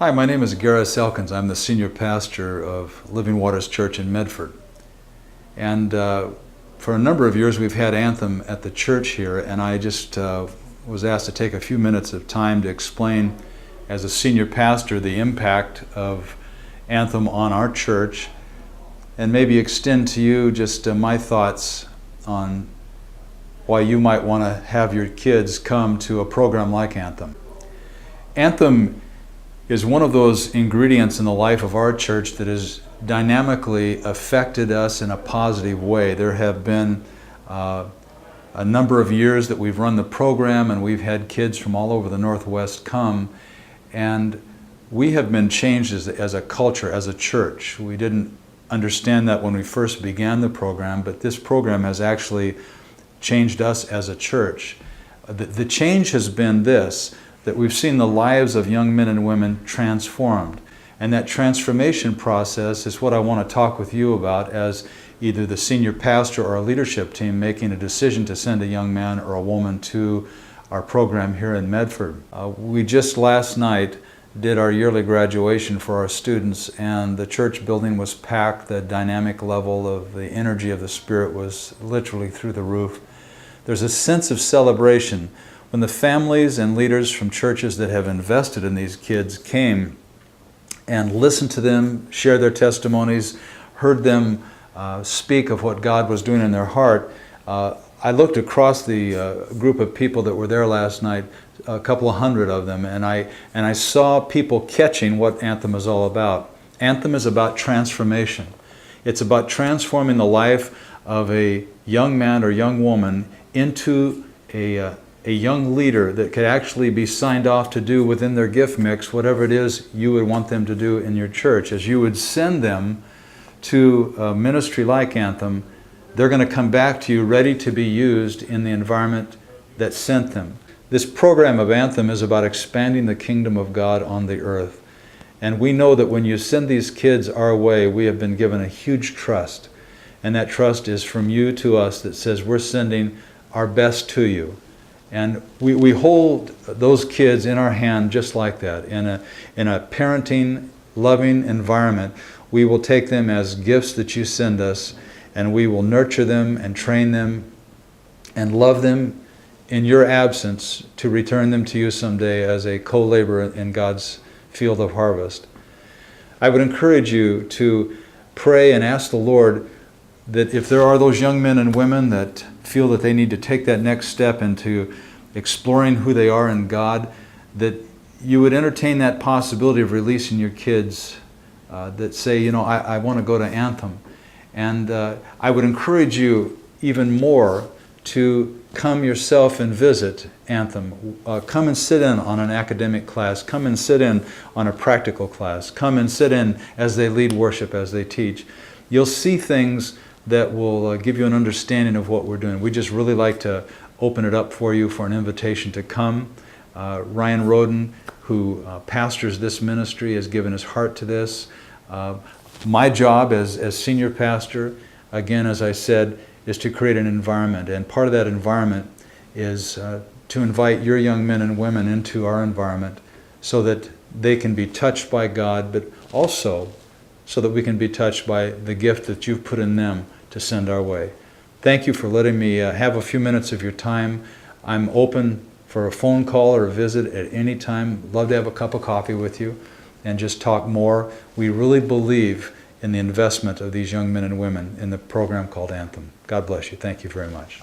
Hi, my name is Garris Elkins. I'm the senior pastor of Living Waters Church in Medford. And for a number of years we've had Anthem at the church here, and I just was asked to take a few minutes of time to explain, as a senior pastor, the impact of Anthem on our church, and maybe extend to you just my thoughts on why you might want to have your kids come to a program like Anthem. Anthem is one of those ingredients in the life of our church that has dynamically affected us in a positive way. There have been a number of years that we've run the program, and we've had kids from all over the Northwest come, and we have been changed as a culture, as a church. We didn't understand that when we first began the program, but this program has actually changed us as a church. The change has been this, that we've seen the lives of young men and women transformed. And that transformation process is what I want to talk with you about as either the senior pastor or our leadership team making a decision to send a young man or a woman to our program here in Medford. We just last night did our yearly graduation for our students, and the church building was packed. The dynamic level of the energy of the Spirit was literally through the roof. There's a sense of celebration when the families and leaders from churches that have invested in these kids came and listened to them, share their testimonies, heard them speak of what God was doing in their heart. I looked across the group of people that were there last night, a couple of hundred of them, and I saw people catching what Anthem is all about. Anthem is about transformation. It's about transforming the life of a young man or young woman into a young leader that could actually be signed off to do within their gift mix whatever it is you would want them to do in your church. As you would send them to a ministry like Anthem, they're going to come back to you ready to be used in the environment that sent them. This program of Anthem is about expanding the kingdom of God on the earth. And we know that when you send these kids our way, we have been given a huge trust. And that trust is from you to us that says we're sending our best to you. And we hold those kids in our hand just like that. In a parenting, loving environment, we will take them as gifts that you send us, and we will nurture them and train them and love them in your absence to return them to you someday as a co-laborer in God's field of harvest. I would encourage you to pray and ask the Lord that if there are those young men and women that feel that they need to take that next step into exploring who they are in God, that you would entertain that possibility of releasing your kids that say, you know, I want to go to Anthem. And I would encourage you even more to come yourself and visit Anthem. Come and sit in on an academic class. Come and sit in on a practical class. Come and sit in as they lead worship, as they teach. You'll see things that will give you an understanding of what we're doing. We just really like to open it up for you for an invitation to come. Ryan Roden, who pastors this ministry, has given his heart to this. My job as senior pastor, again, as I said, is to create an environment. And part of that environment is to invite your young men and women into our environment so that they can be touched by God, but also so that we can be touched by the gift that you've put in them to send our way. Thank you for letting me have a few minutes of your time. I'm open for a phone call or a visit at any time. Love to have a cup of coffee with you and just talk more. We really believe in the investment of these young men and women in the program called Anthem. God bless you. Thank you very much.